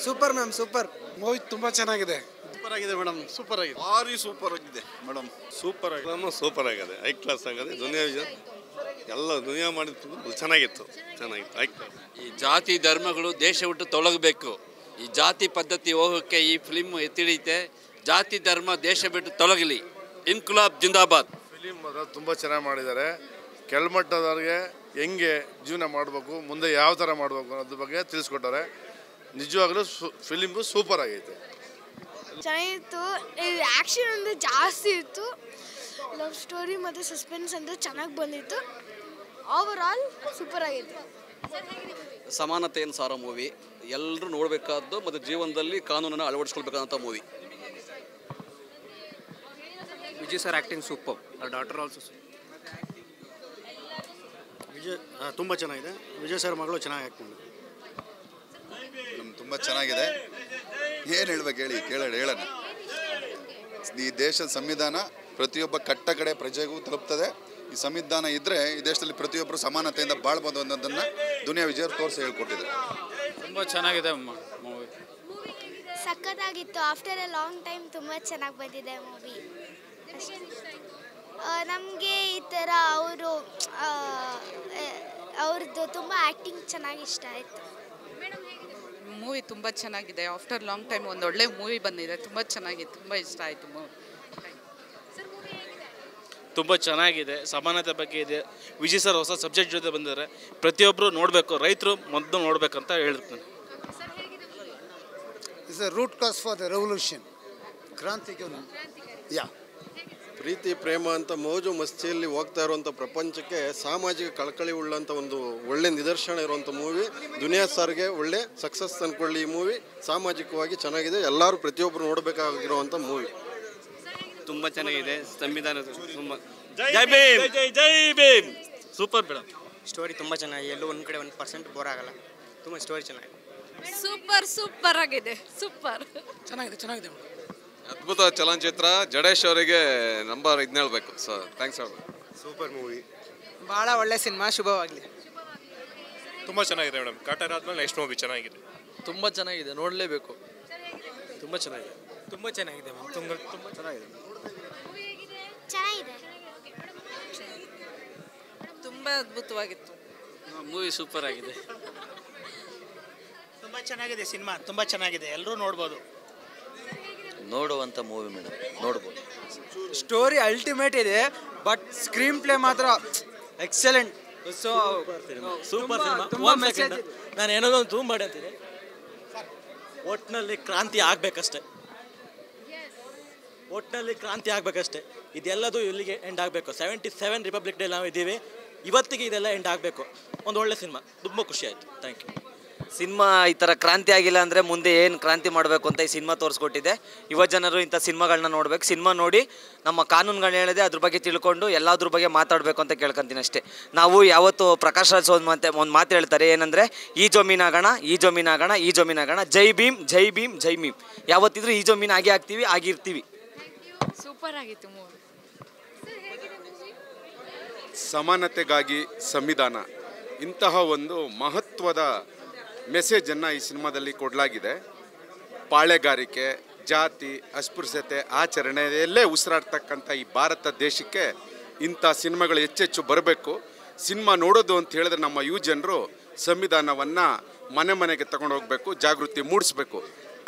Super ma'am, super movie ತುಂಬ ಚೆನ್ನಾಗಿದೆ. Super ಆಗಿದೆ ಮೇಡಮ್, ಸೂಪರ್ ಆಗಿದೆ, ಭಾರಿ ಸೂಪರ್ ಆಗಿದೆ ಮೇಡಮ್. ಸೂಪರ್ ಆಗಿದೆ, ಸೂಪರ್ ಆಗಿದೆ, ಹೈ ಕ್ಲಾಸ್ ಆಗಿದೆ. ದುನಿಯಾ ಎಲ್ಲ ದುನಿಯಾ ಮಾಡಿದ್ದು ಚೆನ್ನಾಗಿತ್ತು, ಹೈ ಕ್ಲಾಸ್. ಈ ಜಾತಿ ಧರ್ಮಗಳು ದೇಶ ಬಿಟ್ಟು ತೊಲಗಬೇಕು. ಈ ಜಾತಿ ಪದ್ಧತಿ ಹೋಗೋಕ್ಕೆ ಈ ಫಿಲ್ಮ್ ಎತ್ತಿಡಿತೆ. ಜಾತಿ ಧರ್ಮ ದೇಶ ಬಿಟ್ಟು ತೊಲಗಲಿ. ಇನ್ಕುಲಾಬ್ ಜಿಂದಾಬಾದ್. ಫಿಲಿಮ್ ತುಂಬ ಚೆನ್ನಾಗಿ ಮಾಡಿದ್ದಾರೆ. ಕೆಳಮಟ್ಟದವ್ರಿಗೆ ಹೆಂಗೆ ಜೀವನ ಮಾಡಬೇಕು, ಮುಂದೆ ಯಾವ ಥರ ಮಾಡಬೇಕು ಅನ್ನೋದ್ರ ಬಗ್ಗೆ ತಿಳಿಸ್ಕೊಟ್ಟಾರೆ. ನಿಜವಾಗ್ಲೂ ಫಿಲಿಮು ಸೂಪರ್ ಆಗೈತೆ. ಚೆನ್ನಾಗಿತ್ತು. ಆ್ಯಕ್ಷನ್ ಅಂದರೆ ಜಾಸ್ತಿ ಇತ್ತು. ಲವ್ ಸ್ಟೋರಿ ಮತ್ತು ಸಸ್ಪೆನ್ಸ್ ಅಂದರೆ ಚೆನ್ನಾಗಿ ಬಂದಿತ್ತು. ಓವರ್ ಆಲ್ ಸೂಪರ್ ಆಗಿತ್ತು. ಸಮಾನತೆಯನ್ನು ಸಾರೋ ಮೂವಿ, ಎಲ್ಲರೂ ನೋಡಬೇಕಾದ್ದು ಮತ್ತು ಜೀವನದಲ್ಲಿ ಕಾನೂನನ್ನು ಅಳವಡಿಸ್ಕೊಳ್ಬೇಕಂತ movie. Vijay sir acting super. Doctor also Vijay ತುಂಬ ಚೆನ್ನಾಗಿದೆ. ವಿಜಯ್ ಸರ್ ಮಗಳು ಚೆನ್ನಾಗಿ ಆ್ಯಕ್ಟ್ ಮಾಡಿದ್ರು. ತುಂಬ ಚೆನ್ನಾಗಿದೆ. ಏನು ಹೇಳ್ಬೇಕು ಹೇಳಿ, ಹೇಳೋಣ. ಈ ದೇಶದ ಸಂವಿಧಾನ ಪ್ರತಿಯೊಬ್ಬ ಕಟ್ಟ ಕಡೆ ಪ್ರಜೆಗೂ ತಲುಪ್ತದೆ. ಈ ಸಂವಿಧಾನ ಇದ್ದರೆ ಈ ದೇಶದಲ್ಲಿ ಪ್ರತಿಯೊಬ್ಬರು ಸಮಾನತೆಯಿಂದ ಬಾಳ್ಬೋದು ಅನ್ನೋದನ್ನು ದುನಿಯಾ ವಿಜಯ್ ತೋರಿಸಿ ಹೇಳ್ಕೊಟ್ಟಿದ್ದಾರೆ. ತುಂಬ ಚೆನ್ನಾಗಿದೆ ಮೂವಿ. ಸಖತ್ತಾಗಿತ್ತು. ಆಫ್ಟರ್ ಎ ಲಾಂಗ್ ಟೈಮ್ ತುಂಬ ಚೆನ್ನಾಗಿ ಬಂದಿದೆ ಮೂವಿ. ನಮಗೆ ಈ ಥರ ಅವ್ರದ್ದು ತುಂಬ ಆ್ಯಕ್ಟಿಂಗ್ ಚೆನ್ನಾಗಿ ಇಷ್ಟ ಆಯಿತು. ಮೂವಿ ತುಂಬ ಚೆನ್ನಾಗಿದೆ. ಆಫ್ಟರ್ ಲಾಂಗ್ ಟೈಮ್ ಒಂದು ಒಳ್ಳೆ ಮೂವಿ ಬಂದಿದೆ. ತುಂಬ ಚೆನ್ನಾಗಿದೆ, ತುಂಬ ಇಷ್ಟ ಆಯಿತು ಮೂವಿ. ತುಂಬ ಚೆನ್ನಾಗಿದೆ. ಸಮಾನತೆ ಬಗ್ಗೆ ಇದೆ. ವಿಜಯ್ ಸರ್ ಹೊಸ ಸಬ್ಜೆಕ್ಟ್ ಜೊತೆ ಬಂದಿದ್ದಾರೆ. ಪ್ರತಿಯೊಬ್ಬರು ನೋಡಬೇಕು, ರೈತರು ಮೊದಲು ನೋಡಬೇಕಂತ ಹೇಳ್ತೀನಿ. Is a root cause for the revolution. ಕ್ರಾಂತಿಗೆ ಪ್ರೀತಿ ಪ್ರೇಮ ಅಂತ ಮೋಜು ಮಸ್ತಿಯಲ್ಲಿ ಹೋಗ್ತಾ ಇರುವಂಥ ಪ್ರಪಂಚಕ್ಕೆ ಸಾಮಾಜಿಕ ಕಳಕಳಿ ಉಳ್ಳಂಥ ಒಂದು ಒಳ್ಳೆ ನಿದರ್ಶನ ಇರುವಂಥ ಮೂವಿ. ದುನಿಯಾ ಸರ್ಗೆ ಒಳ್ಳೆ ಸಕ್ಸಸ್ ತಂದ್ಕೊಳ್ಳಿ. ಈ ಮೂವಿ ಸಾಮಾಜಿಕವಾಗಿ ಚೆನ್ನಾಗಿದೆ. ಎಲ್ಲರೂ ಪ್ರತಿಯೊಬ್ಬರು ನೋಡಬೇಕಾಗಿರುವಂಥ ಮೂವಿ. ತುಂಬ ಚೆನ್ನಾಗಿದೆ. ಸಂವಿಧಾನ ತುಂಬ Jai Bhim, Jai Bhim. Super madam. Story ತುಂಬ ಚೆನ್ನಾಗಿದೆ. ಎಲ್ಲೂ ಒಂದು ಕಡೆ 1% ಬೋರ್ ಆಗಲ್ಲ. ತುಂಬ ಸ್ಟೋರಿ ಚೆನ್ನಾಗಿದೆ. ಸೂಪರ್ ಆಗಿದೆ. ಸೂಪರ್ ಚೆನ್ನಾಗಿದೆ. ಅದ್ಭುತ ಚಲನಚಿತ್ರ. ಜಡೇಶ್ ಅವರಿಗೆ ನಂಬರ್ ಹೇಳ್ಬೇಕು ಸರ್. ಥ್ಯಾಂಕ್ಸ್ ಅವ್ರು. Super movie. ಭಾಳ ಒಳ್ಳೆ ಸಿನಿಮಾ. ಶುಭವಾಗಲಿ. ತುಂಬ ಚೆನ್ನಾಗಿದೆ ಮೇಡಮ್. ಕಾಟರ್ ಆದ್ಮೇಲೆ ನೆಕ್ಸ್ಟ್ ಮೂವಿ ಚೆನ್ನಾಗಿದೆ. ತುಂಬ ಚೆನ್ನಾಗಿದೆ, ನೋಡಲೇಬೇಕು. ತುಂಬ ಚೆನ್ನಾಗಿದೆ. ತುಂಬ ಚೆನ್ನಾಗಿದೆ ಮ್ಯಾಮ್. ತುಂಬ ಚೆನ್ನಾಗಿದೆ. ಚೆನ್ನಾಗಿದೆ. ತುಂಬ ಅದ್ಭುತವಾಗಿತ್ತು. ಮೂವಿ ಸೂಪರ್ ಆಗಿದೆ. ತುಂಬ ಚೆನ್ನಾಗಿದೆ ಸಿನಿಮಾ. ತುಂಬ ಚೆನ್ನಾಗಿದೆ. ಎಲ್ಲರೂ ನೋಡ್ಬೋದು. ನೋಡುವಂಥ ಮೂವಿ ಮೇಡಮ್, ನೋಡ್ಬೋದು. ಸ್ಟೋರಿ ಅಲ್ಟಿಮೇಟ್ ಇದೆ, ಬಟ್ ಸ್ಕ್ರೀನ್ ಪ್ಲೇ ಮಾತ್ರ ಎಕ್ಸಲೆಂಟ್. ಸೊ ಸೂಪರ್ ತುಂಬ ಮೆಸೇಜ್. ನಾನು ಏನೋದೊಂದು ತುಂಬ ಮಾಡಿ ಅಂತೀನಿ. ಒಟ್ಟಿನಲ್ಲಿ ಕ್ರಾಂತಿ ಆಗಬೇಕಷ್ಟೆ. ಇದೆಲ್ಲದು ಇಲ್ಲಿಗೆ ಎಂಡ್ ಆಗಬೇಕು. 77 ರಿಪಬ್ಲಿಕ್ ಡೇ ನಾವು ಇದ್ದೀವಿ. ಇವತ್ತಿಗೆ ಇದೆಲ್ಲ ಎಂಡ್ ಆಗಬೇಕು. ಒಂದು ಒಳ್ಳೆ ಸಿನಿಮಾ. ತುಂಬ ಖುಷಿ ಆಯಿತು. Thank you. ಸಿನಿಮಾ ಈ ಥರ ಕ್ರಾಂತಿ ಆಗಿಲ್ಲ ಅಂದರೆ ಮುಂದೆ ಏನು ಕ್ರಾಂತಿ ಮಾಡಬೇಕು ಅಂತ ಈ ಸಿನಿಮಾ ತೋರಿಸ್ಕೊಟ್ಟಿದೆ. ಯುವ ಜನರು ಇಂಥ ಸಿನಿಮಾಗಳನ್ನ ನೋಡಬೇಕು. ಸಿನಿಮಾ ನೋಡಿ ನಮ್ಮ ಕಾನೂನುಗಳನ್ನ ಹೇಳಿದೆ ಅದ್ರ ಬಗ್ಗೆ ತಿಳ್ಕೊಂಡು ಎಲ್ಲದ್ರ ಬಗ್ಗೆ ಮಾತಾಡಬೇಕು ಅಂತ ಕೇಳ್ಕೊತೀನಿ ಅಷ್ಟೇ. ನಾವು ಯಾವತ್ತು ಪ್ರಕಾಶ್ ರಾಜ್ ಒಂದು ಮಾತು ಹೇಳ್ತಾರೆ, ಏನಂದರೆ ಈ ಜಮೀನಾಗೋಣ, ಈ ಜಮೀನಾಗೋಣ, ಈ ಜಮೀನಾಗೋಣ, ಜೈ ಭೀಮ್, ಜೈ ಭೀಮ್, ಜೈ ಭೀಮ್. ಯಾವತ್ತಿದ್ರೂ ಈ ಜಮೀನು ಆಗಿರ್ತೀವಿ. ಸೂಪರ್ ಆಗಿತ್ತು ಮೂವಿ. ಸಮಾನತೆಗಾಗಿ ಸಂವಿಧಾನ, ಇಂತಹ ಒಂದು ಮಹತ್ವದ ಮೆಸೇಜನ್ನು ಈ ಸಿನಿಮಾದಲ್ಲಿ ಕೊಡಲಾಗಿದೆ. ಪಾಳೆಗಾರಿಕೆ, ಜಾತಿ, ಅಸ್ಪೃಶ್ಯತೆ ಆಚರಣೆಯಲ್ಲೇ ಉಸಿರಾಡ್ತಕ್ಕಂಥ ಈ ಭಾರತ ದೇಶಕ್ಕೆ ಇಂಥ ಸಿನಿಮಾಗಳು ಹೆಚ್ಚೆಚ್ಚು ಬರಬೇಕು. ಸಿನಿಮಾ ನೋಡೋದು ಅಂತ ಹೇಳಿದ್ರೆ ನಮ್ಮ ಯುವ ಜನರು ಸಂವಿಧಾನವನ್ನು ಮನೆ ಮನೆಗೆ ತಗೊಂಡು ಹೋಗಬೇಕು, ಜಾಗೃತಿ ಮೂಡಿಸ್ಬೇಕು.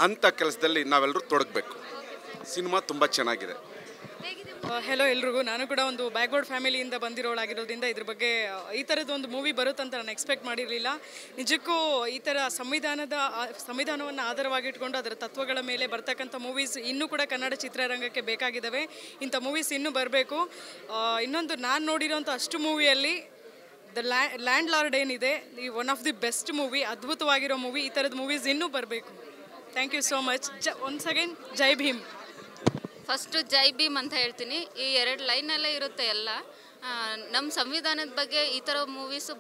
ಅಂಥ ಕೆಲಸದಲ್ಲಿ ನಾವೆಲ್ಲರೂ ತೊಡಗಬೇಕು. ಸಿನಿಮಾ ತುಂಬ ಚೆನ್ನಾಗಿದೆ. ಹೆಲೋ ಎಲ್ರಿಗೂ. ನಾನು ಕೂಡ ಒಂದು ಬ್ಯಾಕ್ವರ್ಡ್ ಫ್ಯಾಮಿಲಿಯಿಂದ ಬಂದಿರೋಳಾಗಿರೋದ್ರಿಂದ ಇದ್ರ ಬಗ್ಗೆ ಈ ಥರದ್ದು ಒಂದು ಮೂವಿ ಬರುತ್ತಂತ ನಾನು ಎಕ್ಸ್ಪೆಕ್ಟ್ ಮಾಡಿರಲಿಲ್ಲ. ನಿಜಕ್ಕೂ ಈ ಥರ ಸಂವಿಧಾನವನ್ನು ಆಧಾರವಾಗಿಟ್ಕೊಂಡು ಅದರ ತತ್ವಗಳ ಮೇಲೆ ಬರ್ತಕ್ಕಂಥ ಮೂವೀಸ್ ಇನ್ನೂ ಕೂಡ ಕನ್ನಡ ಚಿತ್ರರಂಗಕ್ಕೆ ಬೇಕಾಗಿದ್ದಾವೆ. ಇಂಥ ಮೂವೀಸ್ ಇನ್ನೂ ಬರಬೇಕು. ಇನ್ನೊಂದು ನಾನು ನೋಡಿರೋಂಥ ಅಷ್ಟು ಮೂವಿಯಲ್ಲಿ ದ ಲ್ಯಾಂಡ್ ಲಾರ್ಡ್ ಏನಿದೆ, ಈ one of the best movie, ಅದ್ಭುತವಾಗಿರೋ ಮೂವಿ. ಈ ಥರದ ಮೂವೀಸ್ ಇನ್ನೂ ಬರಬೇಕು. Thank you so much. Once again Jai Bhim. First Jai Bhim ಅಂತ ಹೇಳ್ತೀನಿ. ಈ 2 ಲೈನಲ್ಲೇ ಇರುತ್ತೆ ಎಲ್ಲ. ನಮ್ಮ ಸಂವಿಧಾನದ ಬಗ್ಗೆ ಈ ಥರ ಮೂವೀಸು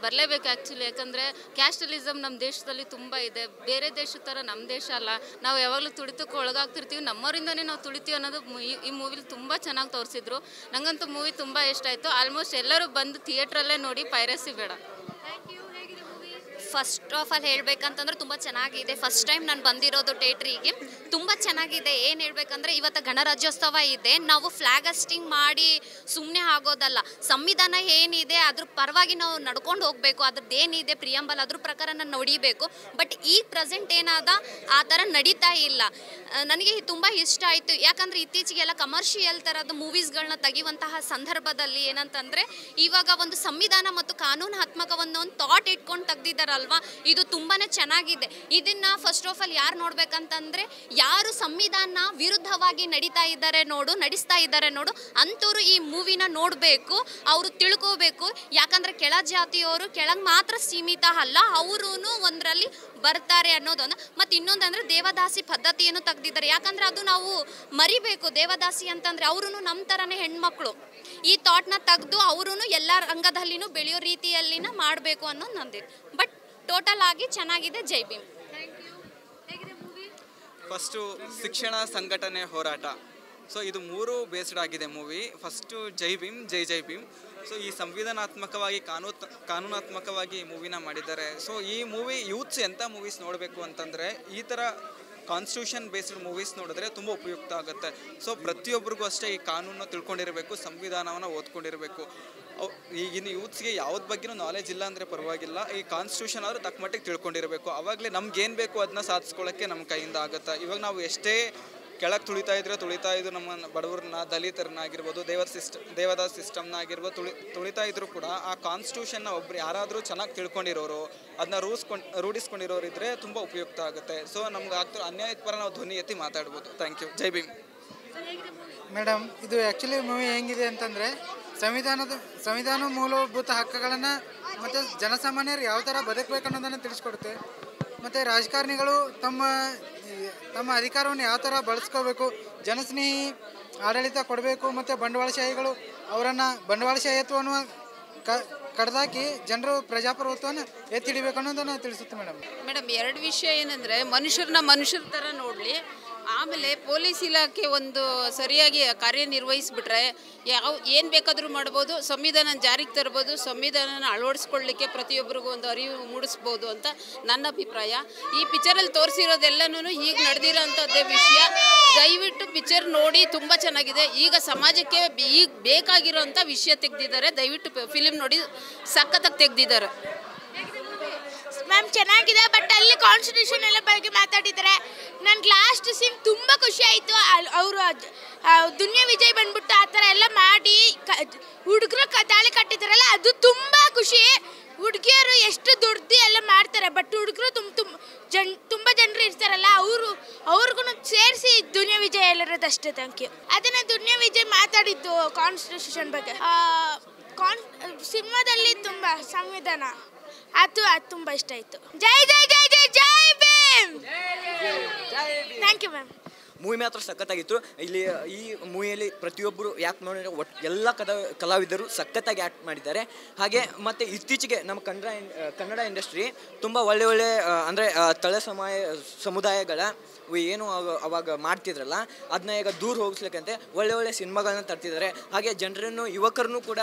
ಬರಲೇಬೇಕು ಆ್ಯಕ್ಚುಲಿ. ಯಾಕಂದರೆ ಕ್ಯಾಸ್ಟಲಿಸಮ್ ನಮ್ಮ ದೇಶದಲ್ಲಿ ತುಂಬ ಇದೆ. ಬೇರೆ ದೇಶದ ಥರ ನಮ್ಮ ದೇಶ ಅಲ್ಲ. ನಾವು ಯಾವಾಗಲೂ ತುಳಿತಕ್ಕೆ ಒಳಗಾಗ್ತಿರ್ತೀವಿ. ನಮ್ಮವರಿಂದನೇ ನಾವು ತುಳಿತೀವಿ ಅನ್ನೋದು ಈ ಮೂವಿಲಿ ತುಂಬ ಚೆನ್ನಾಗಿ ತೋರಿಸಿದ್ರು. ನನಗಂತೂ ಮೂವಿ ತುಂಬ ಇಷ್ಟ ಆಯಿತು. ಆಲ್ಮೋಸ್ಟ್ ಎಲ್ಲರೂ ಬಂದು ಥಿಯೇಟ್ರಲ್ಲೇ ನೋಡಿ, ಪೈರಸಿ ಬೇಡ. ಫಸ್ಟ್ ಆಫ್ ಆಲ್ ಹೇಳಬೇಕಂತಂದ್ರೆ ತುಂಬ ಚೆನ್ನಾಗಿದೆ. ಫಸ್ಟ್ ಟೈಮ್ ನಾನು ಬಂದಿರೋದು ಥಿಯೇಟ್ರಿಗೆ, ತುಂಬ ಚೆನ್ನಾಗಿದೆ. ಏನು ಹೇಳಬೇಕಂದ್ರೆ ಇವತ್ತು ಗಣರಾಜ್ಯೋತ್ಸವ ಇದೆ, ನಾವು ಫ್ಲ್ಯಾಗ್ ಹಾಸ್ಟಿಂಗ್ ಮಾಡಿ ಸುಮ್ಮನೆ ಆಗೋದಲ್ಲ. ಸಂವಿಧಾನ ಏನಿದೆ ಅದ್ರ ಪರವಾಗಿ ನಾವು ನಡ್ಕೊಂಡು ಹೋಗಬೇಕು. ಅದ್ರದ್ದು ಏನಿದೆ ಪ್ರಿಯಂಬಲ್ ಅದ್ರ ಪ್ರಕಾರ ನಾನು ನೋಡಿಬೇಕು. ಬಟ್ ಈಗ ಪ್ರೆಸೆಂಟ್ ಏನಾದ ಆ ಥರ ನಡೀತಾ ಇಲ್ಲ. ನನಗೆ ತುಂಬ ಇಷ್ಟ ಆಯಿತು. ಯಾಕಂದರೆ ಇತ್ತೀಚೆಗೆಲ್ಲ ಕಮರ್ಷಿಯಲ್ ಥರದ ಮೂವೀಸ್ಗಳನ್ನ ತೆಗೆಯುವಂತಹ ಸಂದರ್ಭದಲ್ಲಿ ಏನಂತಂದರೆ ಇವಾಗ ಒಂದು ಸಂವಿಧಾನ ಮತ್ತು ಕಾನೂನಾತ್ಮಕವನ್ನು ಒಂದು ಥಾಟ್ ಇಟ್ಕೊಂಡು ತೆಗ್ದಿದ್ದಾರಲ್ವಾ, ಇದು ತುಂಬಾ ಚೆನ್ನಾಗಿದೆ. ಇದನ್ನು ಫಸ್ಟ್ ಆಫ್ ಆಲ್ ಯಾರು ನೋಡ್ಬೇಕಂತಂದರೆ ಯಾರು ಸಂವಿಧಾನ ವಿರುದ್ಧವಾಗಿ ನಡೆಸ್ತಾ ಇದ್ದಾರೆ ನೋಡು ಅಂಥವ್ರು ಈ ಮೂವಿನ ನೋಡಬೇಕು, ಅವರು ತಿಳ್ಕೋಬೇಕು. ಯಾಕಂದರೆ ಕೆಳ ಜಾತಿಯವರು ಕೆಳಗೆ ಮಾತ್ರ ಸೀಮಿತ ಅಲ್ಲ, ಅವರೂ ಒಂದರಲ್ಲಿ ಬರ್ತಾರೆ ಅನ್ನೋದೊಂದು. ಮತ್ತು ಇನ್ನೊಂದಂದರೆ ದೇವದಾಸಿ ಪದ್ಧತಿಯನ್ನು ತೆಗ್ದಿದ್ದಾರೆ. ಯಾಕಂದರೆ ಅದು ನಾವು ಮರಿಬೇಕು. ದೇವದಾಸಿ ಅಂತಂದರೆ ಅವರು ನಮ್ಮ ಥರನೇ ಹೆಣ್ಮಕ್ಳು. ಈ ಥಾಟ್ನ ತೆಗೆದು ಅವರು ಎಲ್ಲ ರಂಗದಲ್ಲಿನೂ ಬೆಳೆಯೋ ರೀತಿಯಲ್ಲಿನ ಮಾಡಬೇಕು ಅನ್ನೋದು ನಂದಿದೆ. ಬಟ್ ಟೋಟಲ್ ಆಗಿ ಚೆನ್ನಾಗಿದೆ. ಜೈ ಭೀಮ್. ಫಸ್ಟು ಶಿಕ್ಷಣ ಸಂಘಟನೆ ಹೋರಾಟ. ಸೊ ಇದು 3 ಬೇಸ್ಡ್ ಆಗಿದೆ movie. First Jai Bhim, Jai Bhim. So ಈ ಸಂವಿಧಾನಾತ್ಮಕವಾಗಿ ಕಾನೂನಾತ್ಮಕವಾಗಿ ಈ ಮೂವಿನ ಮಾಡಿದ್ದಾರೆ. ಸೊ ಈ ಮೂವಿ ಯೂತ್ಸ್ ಎಂಥ ಮೂವೀಸ್ ನೋಡಬೇಕು ಅಂತಂದರೆ ಈ ಥರ ಕಾನ್ಸ್ಟಿಟ್ಯೂಷನ್ ಬೇಸ್ಡ್ ಮೂವೀಸ್ ನೋಡಿದ್ರೆ ತುಂಬ ಉಪಯುಕ್ತ ಆಗುತ್ತೆ. ಸೊ ಪ್ರತಿಯೊಬ್ಬರಿಗೂ ಅಷ್ಟೇ ಈ ಕಾನೂನು ತಿಳ್ಕೊಂಡಿರಬೇಕು, ಸಂವಿಧಾನವನ್ನು ಓದ್ಕೊಂಡಿರಬೇಕು. ಈಗಿನ ಯೂತ್ಸ್ಗೆ ಯಾವ್ದು ಬಗ್ಗೆನೂ ನಾಲೆಜ್ ಇಲ್ಲ ಅಂದರೆ ಪರವಾಗಿಲ್ಲ, ಈ ಕಾನ್ಸ್ಟಿಟ್ಯೂಷನ್ ಆದರೂ ತಕ್ಕ ಮಟ್ಟಿಗೆ ತಿಳ್ಕೊಂಡಿರಬೇಕು. ಆವಾಗಲೇ ನಮ್ಗೇನು ಬೇಕು ಅದನ್ನ ಸಾಧಿಸ್ಕೊಳ್ಳೋಕ್ಕೆ ನಮ್ಮ ಕೈಯಿಂದ ಆಗುತ್ತೆ. ಇವಾಗ ನಾವು ಎಷ್ಟೇ ಕೆಳಗೆ ತುಳಿತಾ ಇದ್ದು ನಮ್ಮ ಬಡವ್ರನ್ನ, ದಲಿತರನ್ನಾಗಿರ್ಬೋದು, ದೇವದಾಸ್ ಸಿಸ್ಟಮ್ನ ಆಗಿರ್ಬೋದು ತುಳಿತಾ ಇದ್ರೂ ಕೂಡ ಆ ಕಾನ್ಸ್ಟಿಟ್ಯೂಷನ್ನ ಒಬ್ರು ಯಾರಾದರೂ ಚೆನ್ನಾಗಿ ತಿಳ್ಕೊಂಡಿರೋರು, ಅದನ್ನ ರೂಢಿಸ್ಕೊಂಡಿರೋರು ಇದ್ದರೆ ತುಂಬ ಉಪಯುಕ್ತ ಆಗುತ್ತೆ. ಸೊ ನಮ್ಗೆ ಆಗ್ತಿರೋ ಅನ್ಯಾಯದ ಪರ ನಾವು ಧ್ವನಿ ಎತ್ತಿ ಮಾತಾಡ್ಬೋದು. Thank you. ಜೈ ಭೀಮ್. ಮೇಡಮ್, ಇದು ಆ್ಯಕ್ಚುಲಿ ಮೂವಿ ಹೆಂಗಿದೆ ಅಂತಂದರೆ ಸಂವಿಧಾನ ಮೂಲಭೂತ ಹಕ್ಕುಗಳನ್ನು ಮತ್ತು ಜನಸಾಮಾನ್ಯರು ಯಾವ ಥರ ಬದುಕಬೇಕು ಅನ್ನೋದನ್ನು ತಿಳಿಸ್ಕೊಡುತ್ತೆ. ಮತ್ತು ರಾಜಕಾರಣಿಗಳು ತಮ್ಮ ಅಧಿಕಾರವನ್ನು ಯಾವ ಥರ ಬಳಸ್ಕೋಬೇಕು, ಜನಸ್ನೇಹಿ ಆಡಳಿತ ಕೊಡಬೇಕು, ಮತ್ತು ಬಂಡವಾಳಶಾಹಿಗಳು ಅವರನ್ನು ಬಂಡವಾಳಶಾಹಿತ್ವವನ್ನು ಕಡ್ದಾಕಿ ಜನರು ಪ್ರಜಾಪ್ರಭುತ್ವವನ್ನು ಎತ್ತಿಡಿಬೇಕು ಅನ್ನೋದನ್ನು ತಿಳಿಸುತ್ತೆ ಮೇಡಮ್. 2 ವಿಷಯ ಏನಂದರೆ ಮನುಷ್ಯರ ಥರ ನೋಡಲಿ, ಆಮೇಲೆ ಪೊಲೀಸ್ ಇಲಾಖೆ ಒಂದು ಸರಿಯಾಗಿ ಕಾರ್ಯನಿರ್ವಹಿಸಿಬಿಟ್ರೆ ಏನು ಬೇಕಾದರೂ ಮಾಡ್ಬೋದು, ಸಂವಿಧಾನ ಜಾರಿಗೆ ತರ್ಬೋದು, ಸಂವಿಧಾನನ ಅಳವಡಿಸ್ಕೊಳ್ಳಿಕ್ಕೆ ಪ್ರತಿಯೊಬ್ಬರಿಗೂ ಒಂದು ಅರಿವು ಮೂಡಿಸ್ಬೋದು ಅಂತ ನನ್ನ ಅಭಿಪ್ರಾಯ. ಈ ಪಿಕ್ಚರಲ್ಲಿ ತೋರಿಸಿರೋದೆಲ್ಲನೂ ಈಗ ನಡೆದಿರೋಂಥದ್ದೇ ವಿಷಯ. ದಯವಿಟ್ಟು ಪಿಕ್ಚರ್ ನೋಡಿ, ತುಂಬ ಚೆನ್ನಾಗಿದೆ. ಈಗ ಸಮಾಜಕ್ಕೆ ಈಗ ಬೇಕಾಗಿರೋಂಥ ವಿಷಯ ತೆಗೆದಿದ್ದಾರೆ. ದಯವಿಟ್ಟು ಫಿಲಿಮ್ ನೋಡಿ, ಸಖತ್ತಾಗಿ ತೆಗೆದಿದ್ದಾರೆ. ಮ್ಯಾಮ್ ಚೆನ್ನಾಗಿದೆ. ಬಟ್ ಅಲ್ಲಿ ಕಾನ್ಸ್ಟಿಟ್ಯೂಷನ್ ಎಲ್ಲ ಬಗ್ಗೆ ಮಾತಾಡಿದ್ದಾರೆ. ನನಗೆ ಲಾಸ್ಟ್ ಸೀನ್ ತುಂಬ ಖುಷಿ ಆಯಿತು. ಅವರು ದುನಿಯಾ ವಿಜಯ್ ಬಂದ್ಬಿಟ್ಟು ಆ ಥರ ಎಲ್ಲ ಮಾಡಿ ಹುಡುಗರು ತಾಳಿ ಕಟ್ಟಿದಾರಲ್ಲ, ಅದು ತುಂಬ ಖುಷಿ. ಹುಡುಗಿಯರು ಎಷ್ಟು ದುಡ್ದು ಎಲ್ಲ ಮಾಡ್ತಾರೆ, ಬಟ್ ಹುಡುಗರು ತುಂಬ ಜನರು ಇರ್ತಾರಲ್ಲ, ಅವ್ರಿಗೂ ಸೇರಿಸಿ ದುನಿಯಾ ವಿಜಯ್ ಹೇಳಿರೋದು ಅಷ್ಟೇ. Thank you. ಅದನ್ನು ದುನಿಯಾ ವಿಜಯ್ ಮಾತಾಡಿದ್ದು ಕಾನ್ಸ್ಟಿಟ್ಯೂಷನ್ ಬಗ್ಗೆ. ಸಿನಿಮಾದಲ್ಲಿ ತುಂಬ ಸಂವಿಧಾನ ಅದು ತುಂಬ ಇಷ್ಟ ಆಯಿತು. Jai Jai Jai Jai Jai Bhim. Thank you ma'am. Movie ಮಾತ್ರ ಸಖತ್ತಾಗಿತ್ತು. ಇಲ್ಲಿ ಈ ಮೂವಿಯಲ್ಲಿ ಪ್ರತಿಯೊಬ್ಬರು ಯಾಕೆ ನೋಡಿದ್ರೆ ಎಲ್ಲ ಕಲಾವಿದರು ಸಖತ್ತಾಗಿ ಆ್ಯಕ್ಟ್ ಮಾಡಿದ್ದಾರೆ. ಹಾಗೆ ಮತ್ತು ಇತ್ತೀಚೆಗೆ ನಮ್ಮ ಕನ್ನಡ ಇಂಡಸ್ಟ್ರಿ ತುಂಬ ಒಳ್ಳೆ ಅಂದರೆ ತಳ ಸಮುದಾಯಗಳ ಏನು ಅವಾಗ ಮಾಡ್ತಿದ್ರಲ್ಲ ಅದನ್ನ ಈಗ ದೂರ ಹೋಗಿಸ್ಲಿಕ್ಕಂತೆ ಒಳ್ಳೆ ಸಿನಿಮಾಗಳನ್ನ ತರ್ತಿದ್ದಾರೆ. ಹಾಗೆ ಜನರನ್ನು ಯುವಕರನ್ನು ಕೂಡ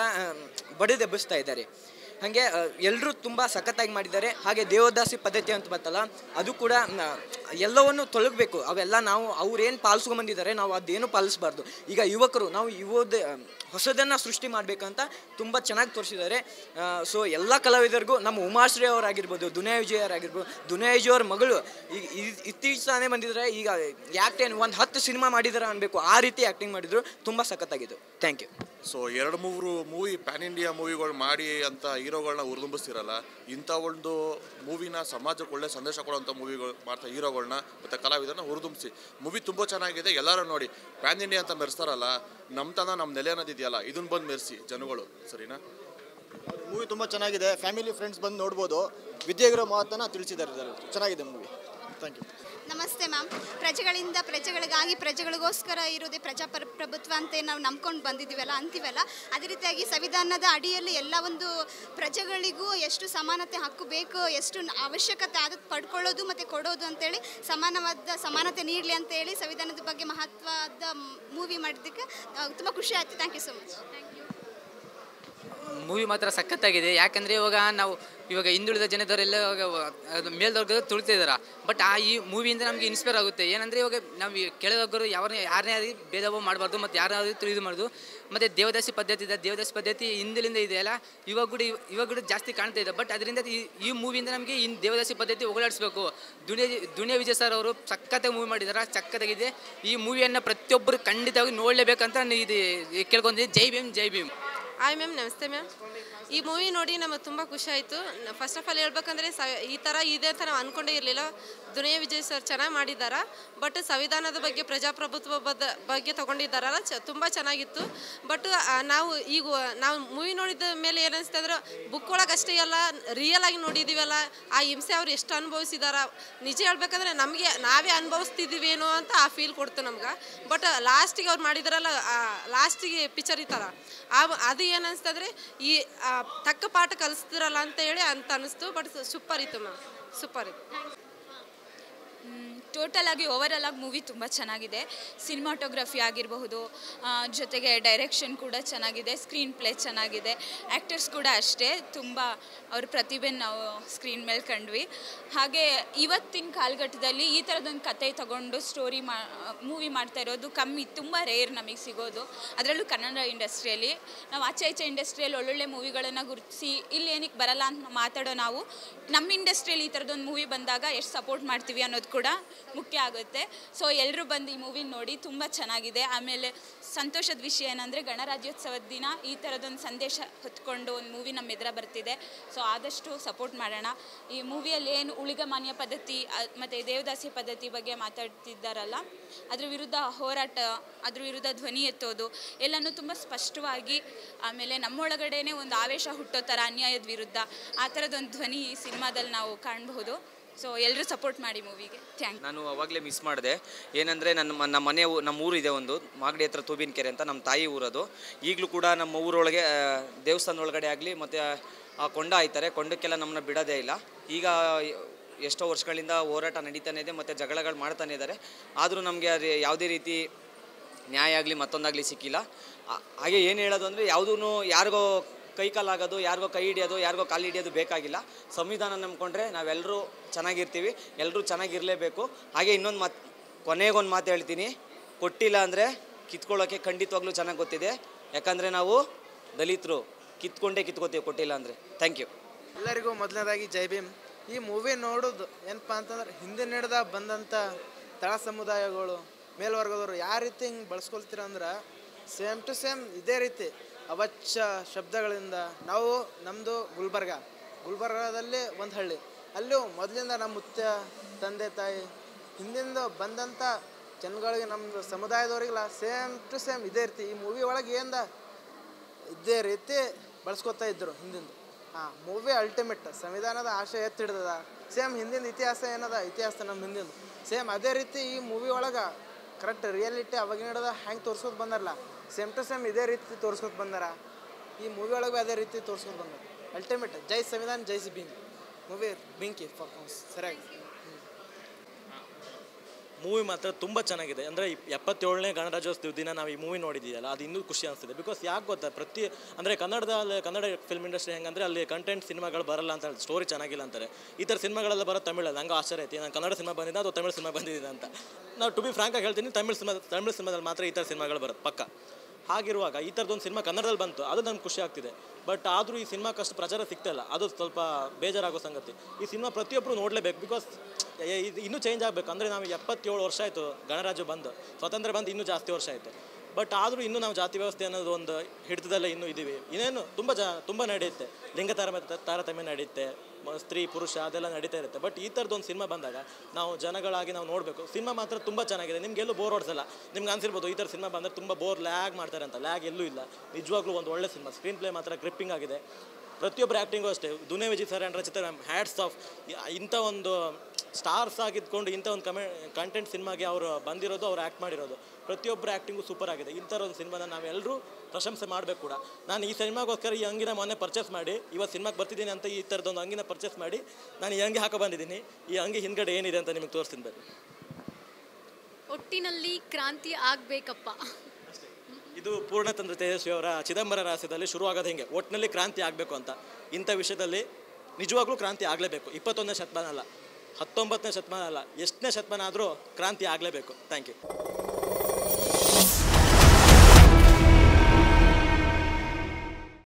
ಬಡಿದೆಬ್ಬಿಸ್ತಾ ಇದ್ದಾರೆ. ಹಾಗೆ ಎಲ್ಲರೂ ತುಂಬ ಸಖತ್ತಾಗಿ ಮಾಡಿದ್ದಾರೆ. ಹಾಗೆ ದೇವದಾಸಿ ಪದ್ಧತಿ ಅಂತ ಬರ್ತಲ್ಲ, ಅದು ಕೂಡ ಎಲ್ಲವನ್ನು ತೊಲಗಬೇಕು. ಅವೆಲ್ಲ ನಾವು ಅವ್ರೇನು ಪಾಲಿಸ್ಕೊಂಬಂದಿದ್ದಾರೆ, ನಾವು ಅದೇನು ಪಾಲಿಸಬಾರ್ದು. ಈಗ ಯುವಕರು ನಾವು ಹೊಸದನ್ನು ಸೃಷ್ಟಿ ಮಾಡಬೇಕಂತ ತುಂಬ ಚೆನ್ನಾಗಿ ತೋರಿಸಿದ್ದಾರೆ. ಸೊ ಎಲ್ಲ ಕಲಾವಿದರಿಗೂ ನಮ್ಮ ಉಮಾಶ್ರೀ ಅವರಾಗಿರ್ಬೋದು, ದುನಿಯಾ ವಿಜಯ್ ಅವರಾಗಿರ್ಬೋದು, ದುನಿಯಾ ವಿಜಯ್ ಅವ್ರ ಮಗಳು ಈಗ ಇತ್ತೀಚೆಗೆ ಬಂದಿದ್ದಾರೆ. ಈಗ ಯಾಕ್ಟೇನು ಒಂದು 10 ಸಿನಿಮಾ ಮಾಡಿದ್ದಾರೆ ಅನ್ಬೇಕು, ಆ ರೀತಿ ಆ್ಯಕ್ಟಿಂಗ್ ಮಾಡಿದ್ರು. ತುಂಬ ಸಖತ್ತಾಗಿದ್ದು. Thank you. So 2-3 movie pan India ಮೂವಿಗಳು ಮಾಡಿ ಅಂತ ಹೀರೋಗಳನ್ನ ಹುರಿದುಂಬಿಸ್ತಿರಲ್ಲ, ಇಂಥ ಒಂದು ಮೂವಿನ ಸಮಾಜಕ್ಕೆ ಒಳ್ಳೆ ಸಂದೇಶ ಕೊಡುವಂಥ ಮೂವಿಗಳು ಮಾಡ್ತಾ ಹೀರೋಗಳನ್ನ ಮತ್ತು ಕಲಾವಿದರನ್ನ ಹುರಿದುಂಬಿಸಿ. ಮೂವಿ ತುಂಬ ಚೆನ್ನಾಗಿದೆ, ಎಲ್ಲರೂ ನೋಡಿ. ಪ್ಯಾನ್ ಇಂಡಿಯಾ ಅಂತ ಮೆರೆಸ್ತಾರಲ್ಲ, ನಮ್ಮ ನೆಲೆ ಅನ್ನೋದಿದೆಯಲ್ಲ, ಇದನ್ನ ಬಂದು ಮೆರೆಸಿ ಜನಗಳು, ಸರಿನಾ? ಮೂವಿ ತುಂಬ ಚೆನ್ನಾಗಿದೆ. ಫ್ಯಾಮಿಲಿ ಫ್ರೆಂಡ್ಸ್ ಬಂದು ನೋಡ್ಬೋದು. ವಿದ್ಯೆಗಿರೋ ಮಾತನ್ನು ತಿಳಿಸಿದ್ದಾರೆ. ಚೆನ್ನಾಗಿದೆ ಮೂವಿ. Thank you. ನಮಸ್ತೆ ಮ್ಯಾಮ್. ಪ್ರಜೆಗಳಿಂದ ಪ್ರಜೆಗಳಿಗಾಗಿ ಪ್ರಜೆಗಳಿಗೋಸ್ಕರ ಇರೋದೇ ಪ್ರಜಾಪ್ರಭುತ್ವ ಅಂತ ನಾವು ನಂಬ್ಕೊಂಡು ಬಂದಿದ್ದೀವಲ್ಲ ಅಂತೀವಲ್ಲ, ಅದೇ ರೀತಿಯಾಗಿ ಸಂವಿಧಾನದ ಅಡಿಯಲ್ಲಿ ಎಲ್ಲ ಒಂದು ಪ್ರಜೆಗಳಿಗೂ ಎಷ್ಟು ಸಮಾನತೆ ಹಕ್ಕು ಬೇಕು, ಎಷ್ಟು ಅವಶ್ಯಕತೆ ಆದದ್ದು ಪಡ್ಕೊಳ್ಳೋದು ಮತ್ತು ಕೊಡೋದು ಅಂತೇಳಿ ಸಮಾನತೆ ನೀಡಲಿ ಅಂತೇಳಿ ಸಂವಿಧಾನದ ಬಗ್ಗೆ ಮಹತ್ವದ ಮೂವಿ ಮಾಡಿದ್ದಕ್ಕೆ ತುಂಬ ಖುಷಿ ಆಯಿತು. Thank you so much. Movie ಮಾತ್ರ ಸಖತ್ತಾಗಿದೆ. ಯಾಕಂದರೆ ಇವಾಗ ಹಿಂದುಳಿದ ಜನದವರೆಲ್ಲ ಮೇಲ್ವರ್ಗದ ತುಳಿತಿದ್ದಾರೆ. ಬಟ್ ಈ ಮೂವಿಯಿಂದ ನಮಗೆ ಇನ್ಸ್ಪೈರ್ ಆಗುತ್ತೆ. ಏನಂದರೆ ಇವಾಗ ನಾವು ಕೆಳವರ್ಗರು ಯಾರನ್ನೇ ಆಗಲಿ ಭೇದ ಭಾವ ಮಾಡಬಾರ್ದು ಮತ್ತು ಯಾರಾದರೂ ತಿಳಿದು ಮಾಡೋದು. ಮತ್ತು ದೇವದಾಸಿ ಪದ್ಧತಿ ಇದೆ. ದೇವದಾಸಿ ಪದ್ಧತಿ ಹಿಂದಿನಿಂದ ಇದೆಯಲ್ಲ, ಇವಾಗ ಕೂಡ ಜಾಸ್ತಿ ಕಾಣ್ತಾ ಇದೆ. ಬಟ್ ಅದರಿಂದ ಈ ಮೂವಿಯಿಂದ ನಮಗೆ ದೇವದಾಸಿ ಪದ್ಧತಿ ಹೋಗಲಾಡಿಸ್ಬೇಕು. ದುನಿಯಾ ವಿಜಯ್ ಸರ್ ಅವರು ಸಖತ್ತಾಗಿ ಮೂವಿ ಮಾಡಿದ್ದಾರೆ, ಸಖತ್ತಾಗಿದೆ. ಈ ಮೂವಿಯನ್ನು ಪ್ರತಿಯೊಬ್ಬರು ಖಂಡಿತವಾಗಿ ನೋಡಲೇಬೇಕಂತ ಇದು ಕೇಳ್ಕೊಂಡಿದ್ದೀನಿ. ಜೈ ಭೀಮ್, ಜೈ ಭೀಮ್. ಹಾಯ್ ಮ್ಯಾಮ್, ನಮಸ್ತೆ ಮ್ಯಾಮ್. ಈ ಮೂವಿ ನೋಡಿ ನಮಗೆ ತುಂಬ ಖುಷಿ ಆಯಿತು. ಫಸ್ಟ್ ಆಫ್ ಆಲ್ ಹೇಳ್ಬೇಕಂದ್ರೆ ಈ ಥರ ಇದೆ ಅಂತ ನಾವು ಅಂದ್ಕೊಂಡೇ ಇರಲಿಲ್ಲ. ದುನಿಯಾ ವಿಜಯ್ ಸರ್ ಚೆನ್ನಾಗಿ ಮಾಡಿದ್ದಾರೆ. ಬಟ್ ಸಂವಿಧಾನದ ಬಗ್ಗೆ, ಪ್ರಜಾಪ್ರಭುತ್ವ ಬಗ್ಗೆ ತೊಗೊಂಡಿದ್ದಾರಲ್ಲ, ತುಂಬ ಚೆನ್ನಾಗಿತ್ತು. ಬಟ್ ನಾವು ಮೂವಿ ನೋಡಿದ ಮೇಲೆ ಏನನ್ಸುತ್ತೆ ಅಂದ್ರೆ ಬುಕ್ ಒಳಗೆ ಅಷ್ಟೇ ಅಲ್ಲ, ರಿಯಲ್ ಆಗಿ ನೋಡಿದ್ದೀವಲ್ಲ, ಆ ಹಿಂಸೆ ಅವ್ರು ಎಷ್ಟು ಅನುಭವಿಸಿದಾರ. ನಿಜ ಹೇಳ್ಬೇಕಂದ್ರೆ ನಾವೇ ಅನುಭವಿಸ್ತಿದ್ದೀವೇನೋ ಅಂತ ಆ ಫೀಲ್ ಕೊಡ್ತು ನಮ್ಗೆ. ಬಟ್ ಲಾಸ್ಟಿಗೆ ಅವ್ರು ಮಾಡಿದಾರಲ್ಲ, ಲಾಸ್ಟಿಗೆ ಪಿಕ್ಚರ್ ಇತ್ತಲ್ಲ, ಅದು ಏನನ್ಸ್ತಂದ್ರೆ ಈ ತಕ್ಕ ಪಾಠ ಕಲಿಸ್ತಿರಲ್ಲ ಅಂತ ಹೇಳಿ ಅಂತ ಅನಿಸ್ತು. ಬಟ್ ಸೂಪರ್ ಇತ್ತು ಮ್ಯಾಮ್, ಸೂಪರ್ ಇತ್ತು. ಟೋಟಲ್ ಆಗಿ ಓವರಾಲ್ ಆಗಿ ಮೂವಿ ತುಂಬ ಚೆನ್ನಾಗಿದೆ. ಸಿನಿಮಾಟೋಗ್ರಫಿ ಆಗಿರಬಹುದು, ಜೊತೆಗೆ ಡೈರೆಕ್ಷನ್ ಕೂಡ ಚೆನ್ನಾಗಿದೆ, ಸ್ಕ್ರೀನ್ ಪ್ಲೇ ಚೆನ್ನಾಗಿದೆ, ಆ್ಯಕ್ಟರ್ಸ್ ಕೂಡ ಅಷ್ಟೇ ತುಂಬ ಅವ್ರ ಪ್ರತಿಭೆ ನಾವು ಸ್ಕ್ರೀನ್ ಮೇಲೆ ಕಂಡ್ವಿ. ಹಾಗೆ ಇವತ್ತಿನ ಕಾಲಘಟ್ಟದಲ್ಲಿ ಈ ಥರದೊಂದು ಕತೆ ತಗೊಂಡು ಮೂವಿ ಮಾಡ್ತಾ ಇರೋದು ಕಮ್ಮಿ, ತುಂಬ ರೇರ್ ನಮಗೆ ಸಿಗೋದು. ಅದರಲ್ಲೂ ಕನ್ನಡ ಇಂಡಸ್ಟ್ರಿಯಲ್ಲಿ. ನಾವು ಆಚೆ ಇಂಡಸ್ಟ್ರಿಯಲ್ಲಿ ಒಳ್ಳೊಳ್ಳೆ ಮೂವಿಗಳನ್ನು ಗುರುತಿಸಿ ಇಲ್ಲಿ ಏನಕ್ಕೆ ಬರಲ್ಲ ಅಂತ ಮಾತಾಡೋ ನಾವು ನಮ್ಮ ಇಂಡಸ್ಟ್ರಿಯಲ್ಲಿ ಈ ಥರದೊಂದು ಮೂವಿ ಬಂದಾಗ ಎಷ್ಟು ಸಪೋರ್ಟ್ ಮಾಡ್ತೀವಿ ಅನ್ನೋದು ಕೂಡ ಮುಖ್ಯ ಆಗುತ್ತೆ. ಸೊ ಎಲ್ಲರೂ ಬಂದು ಈ ಮೂವಿ ನೋಡಿ, ತುಂಬ ಚೆನ್ನಾಗಿದೆ. ಆಮೇಲೆ ಸಂತೋಷದ ವಿಷಯ ಏನಂದರೆ ಗಣರಾಜ್ಯೋತ್ಸವದ ದಿನ ಈ ಥರದೊಂದು ಸಂದೇಶ ಹೊತ್ಕೊಂಡು ಒಂದು ಮೂವಿ ನಮ್ಮ ಎದುರ ಬರ್ತಿದೆ. ಸೊ ಆದಷ್ಟು ಸಪೋರ್ಟ್ ಮಾಡೋಣ. ಈ ಮೂವಿಯಲ್ಲಿ ಏನು ಉಳಿಗಮಾನ್ಯ ಪದ್ಧತಿ ಮತ್ತು ದೇವದಾಸಿ ಪದ್ಧತಿ ಬಗ್ಗೆ ಮಾತಾಡ್ತಿದ್ದಾರಲ್ಲ, ಅದ್ರ ವಿರುದ್ಧ ಹೋರಾಟ, ಅದ್ರ ವಿರುದ್ಧ ಧ್ವನಿ ಎತ್ತೋದು ಎಲ್ಲನೂ ತುಂಬ ಸ್ಪಷ್ಟವಾಗಿ, ಆಮೇಲೆ ನಮ್ಮೊಳಗಡೆನೇ ಒಂದು ಆವೇಶ ಹುಟ್ಟೋ ಥರ ಅನ್ಯಾಯದ ವಿರುದ್ಧ ಆ ಥರದೊಂದು ಧ್ವನಿ ಈ ಸಿನಿಮಾದಲ್ಲಿ ನಾವು ಕಾಣಬಹುದು. ಸೊ ಎಲ್ಲರೂ ಸಪೋರ್ಟ್ ಮಾಡಿ ಮೂವಿಗೆ. ಥ್ಯಾಂಕ್. ನಾನು ಅವಾಗಲೇ ಮಿಸ್ ಮಾಡಿದೆ. ಏನಂದರೆ ನಮ್ಮ ಊರು ಇದೆ ಒಂದು, ಮಾಗಡಿ ಹತ್ರ ತೂಬಿನಕೆರೆ ಅಂತ, ನಮ್ಮ ತಾಯಿ ಊರದು. ಈಗಲೂ ಕೂಡ ನಮ್ಮ ಊರೊಳಗೆ ದೇವಸ್ಥಾನ ಒಳಗಡೆ ಆಗಲಿ ಮತ್ತು ಆ ಕೊಂಡ ಆಯ್ತಾರೆ, ಕೊಂಡಕ್ಕೆಲ್ಲ ನಮ್ಮನ್ನ ಬಿಡೋದೇ ಇಲ್ಲ. ಈಗ ಎಷ್ಟೋ ವರ್ಷಗಳಿಂದ ಹೋರಾಟ ನಡೀತಾನೆ ಇದೆ ಮತ್ತು ಜಗಳಗಳು ಮಾಡ್ತಾನೆ ಇದ್ದಾರೆ. ಆದರೂ ನಮಗೆ ಅದು ಯಾವುದೇ ರೀತಿ ನ್ಯಾಯ ಆಗಲಿ ಮತ್ತೊಂದಾಗಲಿ ಸಿಕ್ಕಿಲ್ಲ. ಹಾಗೆ ಏನು ಹೇಳೋದು ಅಂದರೆ ಯಾವುದೂ ಯಾರಿಗೋ ಕೈ ಕಾಲಾಗೋದು, ಯಾರಿಗೋ ಕೈ ಹಿಡಿಯೋದು, ಯಾರಿಗೋ ಕಾಲು ಹಿಡಿಯೋದು ಬೇಕಾಗಿಲ್ಲ. ಸಂವಿಧಾನ ನಂಬ್ಕೊಂಡ್ರೆ ನಾವೆಲ್ಲರೂ ಚೆನ್ನಾಗಿರ್ತೀವಿ, ಎಲ್ಲರೂ ಚೆನ್ನಾಗಿರಲೇಬೇಕು. ಹಾಗೆ ಇನ್ನೊಂದು ಕೊನೆಗೊಂದು ಮಾತು ಹೇಳ್ತೀನಿ, ಕೊಟ್ಟಿಲ್ಲ ಅಂದರೆ ಕಿತ್ಕೊಳ್ಳೋಕ್ಕೆ ಖಂಡಿತವಾಗ್ಲೂ ಚೆನ್ನಾಗಿ ಗೊತ್ತಿದೆ. ಯಾಕಂದರೆ ನಾವು ದಲಿತರು ಕಿತ್ಕೋತೀವಿ ಕೊಟ್ಟಿಲ್ಲ ಅಂದರೆ. Thank you. ಎಲ್ಲರಿಗೂ ಮೊದಲನೇದಾಗಿ ಜೈ ಭೀಮ್. ಈ ಮೂವಿ ನೋಡೋದು ಏನಪ್ಪ ಅಂತಂದ್ರೆ ಹಿಂದಿನ ಹಿಡ್ದ ಬಂದಂಥ ತಳ ಸಮುದಾಯಗಳು, ಮೇಲ್ವರ್ಗದವರು ಯಾವ ರೀತಿ ಹಿಂಗೆ ಬಳಸ್ಕೊಳ್ತೀರ ಅಂದ್ರೆ ಸೇಮ್ ಟು ಸೇಮ್ ಇದೇ ರೀತಿ ಅವಚ್ಚ ಶಬ್ದಗಳಿಂದ. ನಮ್ಮದು ಗುಲ್ಬರ್ಗಾದಲ್ಲಿ ಒಂದು ಹಳ್ಳಿ, ಅಲ್ಲೂ ಮೊದಲಿಂದ ನಮ್ಮ ಮುತ್ಯ ತಂದೆ ತಾಯಿ ಹಿಂದಿಂದ ಬಂದಂಥ ಜನಗಳಿಗೆ, ನಮ್ಮದು ಸಮುದಾಯದವ್ರಿಗೆಲ್ಲ ಸೇಮ್ ಟು ಸೇಮ್ ಇದೇ ರೀತಿ ಈ ಮೂವಿ ಒಳಗೆ ಇದೇ ರೀತಿ ಬಳಸ್ಕೊತಾ ಇದ್ದರು ಹಿಂದಿಂದು. ಮೂವಿ ಅಲ್ಟಿಮೇಟ್ ಸಂವಿಧಾನದ ಆಶಯ ಎತ್ತಿಡ್ದದ. ಸೇಮ್ ಹಿಂದಿನ ಇತಿಹಾಸ ಏನದ, ಇತಿಹಾಸ ನಮ್ಮ ಹಿಂದಿಂದು ಸೇಮ್ ಅದೇ ರೀತಿ ಈ ಮೂವಿ ಒಳಗೆ ಕರೆಕ್ಟ್ ರಿಯಾಲಿಟಿ ಅವಾಗಿನ ಹಿಡ್ದ ಹೆಂಗೆ ತೋರ್ಸ್ಕೊತ ಬಂದಾರಲ್ಲ, ಸೇಮ್ ಟು ಸೇಮ್ ಇದೇ ರೀತಿ ತೋರ್ಸ್ಕೊತ ಬಂದಾರ. ಈ ಮೂವಿ ಒಳಗೆ ಅದೇ ರೀತಿ ತೋರ್ಸ್ಕೊತ ಬಂದಾರ. ಅಲ್ಟಿಮೇಟ್ ಜೈ ಸಂವಿಧಾನ, ಜೈ ಭೀಮ್. ಮೂವಿ ಬೆಂಕಿ ಪರ್ಫಾರ್ಮೆನ್ಸ್ ಸರಿಯಾಗಿ. ಮೂವಿ ಮಾತ್ರ ತುಂಬ ಚೆನ್ನಾಗಿದೆ. ಅಂದರೆ 77ನೇ ಗಣರಾಜ್ಯೋತ್ಸವ ದಿನ ನಾವು ಈ ಮೂವಿ ನೋಡಿದ್ದೀವಲ್ಲ, ಅದು ಇನ್ನೂ ಖುಷಿ ಅನಿಸ್ತಿದೆ. ಬಿಕಾಸ್ ಯಾಕೆ ಗೊತ್ತಾ, ಕನ್ನಡ ಫಿಲ್ಮ್ ಇಂಡಸ್ಟ್ರಿ ಹೆಂಗಂದರೆ ಅಲ್ಲಿ ಕಂಟೆಂಟ್ ಸಿನಿಮಾಗಳು ಬರಲ್ಲ ಅಂತ ಹೇಳಿ, ಸ್ಟೋರಿ ಚೆನ್ನಾಗಿಲ್ಲ ಅಂತಾರೆ. ಈ ಥರ ಸಿನಿಮಾಗಳೆಲ್ಲ ಬರೋ ತಮಿಳಲ್ಲಿ. ನಂಗೆ ಆಶ್ಚರ್ಯ ಐತಿ, ನಾನು ಕನ್ನಡ ಸಿನಿಮಾ ಬಂದಿದ್ದೆ ಅದು ತಮಿಳು ಸಿನಿಮಾ ಬಂದಿದೆ ಅಂತ. ನಾವು ಟು ಬಿ ಫ್ರಾಂಕಾಗಿ ಹೇಳ್ತೀನಿ, ತಮಿಳು ಸಿನಿಮಾದಲ್ಲಿ ಮಾತ್ರ ಈ ಥರ ಸಿನಿಮಾಗಳು ಬರುತ್ತೆ ಪಕ್ಕ. ಹಾಗಿರುವಾಗ ಈ ಥರದೊಂದು ಸಿನಿಮಾ ಕನ್ನಡದಲ್ಲಿ ಬಂತು, ಅದು ನಮ್ಗೆ ಖುಷಿ ಆಗ್ತಿದೆ. ಬಟ್ ಆದರೂ ಈ ಸಿನಿಮಾಕ್ಕಷ್ಟು ಪ್ರಚಾರ ಸಿಗ್ತಾಯಿಲ್ಲ, ಅದು ಸ್ವಲ್ಪ ಬೇಜಾರಾಗೋ ಸಂಗತಿ. ಈ ಸಿನಿಮಾ ಪ್ರತಿಯೊಬ್ಬರು ನೋಡಲೇಬೇಕು. ಬಿಕಾಸ್ ಇದು ಇನ್ನೂ ಚೇಂಜ್ ಆಗಬೇಕು. ಅಂದರೆ ನಾವು 77 ವರ್ಷ ಆಯಿತು ಗಣರಾಜ್ಯ ಬಂದು, ಸ್ವಾತಂತ್ರ್ಯ ಬಂದು ಇನ್ನೂ ಜಾಸ್ತಿ ವರ್ಷ ಆಯಿತು. ಬಟ್ ಆದರೂ ಇನ್ನೂ ನಾವು ಜಾತಿ ವ್ಯವಸ್ಥೆ ಅನ್ನೋದು ಒಂದು ಹಿಡಿತದಲ್ಲೇ ಇನ್ನೂ ಇದ್ದೀವಿ. ಇನ್ನೇನು ತುಂಬ ನಡೆಯುತ್ತೆ, ಲಿಂಗ ತಾರತಮ್ಯ ನಡೆಯುತ್ತೆ, ಸ್ತ್ರೀ ಪುರುಷ ಅದೆಲ್ಲ ನಡೀತಾ ಇರುತ್ತೆ. ಬಟ್ ಈ ಥರದೊಂದು ಸಿನಿಮಾ ಬಂದಾಗ ನಾವು ಜನಗಳಾಗಿ ನಾವು ನೋಡಬೇಕು. ಸಿನಿಮಾ ಮಾತ್ರ ತುಂಬ ಚೆನ್ನಾಗಿದೆ, ನಿಮಗೆಲ್ಲೂ ಬೋರ್ ಹೊಡ್ಸಲ್ಲ. ನಿಮ್ಗೆ ಅನ್ಸಿರ್ಬೋದು ಈ ಥರ ಸಿನಿಮಾ ಬಂದರೆ ತುಂಬ ಲ್ಯಾಗ್ ಮಾಡ್ತಾರೆ ಅಂತ. ಲ್ಯಾಗ್ ಎಲ್ಲೂ ಇಲ್ಲ, ನಿಜವಾಗ್ಲೂ ಒಂದು ಒಳ್ಳೆ ಸಿನಿಮಾ. ಸ್ಕ್ರೀನ್ ಪ್ಲೇ ಮಾತ್ರ ಗ್ರಿಪ್ಪಿಂಗ್ ಆಗಿದೆ. ಪ್ರತಿಯೊಬ್ಬರು ಆ್ಯಕ್ಟಿಂಗು ಅಷ್ಟೇ. Duniya Vijay sir and Rachita ma'am, hats off. ಇಂಥ ಒಂದು ಸ್ಟಾರ್ಸ್ ಆಗಿದ್ಕೊಂಡು ಇಂಥ ಒಂದು ಕಂಟೆಂಟ್ ಸಿನಿಮಾಗೆ ಅವರು ಬಂದಿರೋದು, ಅವ್ರು ಆ್ಯಕ್ಟ್ ಮಾಡಿರೋದು, ಪ್ರತಿಯೊಬ್ಬರು ಆ್ಯಕ್ಟಿಂಗು ಸೂಪರ್ ಆಗಿದೆ. ಇಂಥ ಒಂದು ಸಿನಿಮಾನ ನಾವೆಲ್ಲರೂ ಪ್ರಶಂಸೆ ಮಾಡಬೇಕು ಕೂಡ. ನಾನು ಈ ಸಿನಿಮಾಗೋಸ್ಕರ ಈ ಅಂಗಿನ ಮೊನ್ನೆ ಪರ್ಚೇಸ್ ಮಾಡಿ, ಇವತ್ತು ಸಿನಿಮಾಗೆ ಬರ್ತಿದ್ದೀನಿ ಅಂತ ಈ ಥರದೊಂದು ಅಂಗಿನ ಪರ್ಚೇಸ್ ಮಾಡಿ ನಾನು ಈ ಅಂಗಿ ಹಾಕೋ ಬಂದಿದ್ದೀನಿ. ಈ ಅಂಗಿ ಹಿಂದ್ಗಡೆ ಏನಿದೆ ಅಂತ ನಿಮಗೆ ತೋರಿಸ್ತೀನಿ ಬನ್ನಿ. ಒಟ್ಟಿನಲ್ಲಿ ಕ್ರಾಂತಿ ಆಗಬೇಕಪ್ಪ. ಇದು ಪೂರ್ಣಚಂದ್ರ ತೇಜಸ್ವಿ ಅವರ ಚಿದಂಬರ ರಹಸ್ಯದಲ್ಲಿ ಶುರುವಾಗೋದು ಹಿಂಗೆ, ಒಟ್ಟಿನಲ್ಲಿ ಕ್ರಾಂತಿ ಆಗಬೇಕು ಅಂತ. ಇಂಥ ವಿಷಯದಲ್ಲಿ ನಿಜವಾಗ್ಲೂ ಕ್ರಾಂತಿ ಆಗಲೇಬೇಕು. 21ನೇ ಶತಮಾನ ಅಲ್ಲ, 19ನೇ ಶತಮಾನ ಅಲ್ಲ, ಎಷ್ಟನೇ ಶತಮಾನ ಆದರೂ ಕ್ರಾಂತಿ ಆಗಲೇಬೇಕು. Thank you.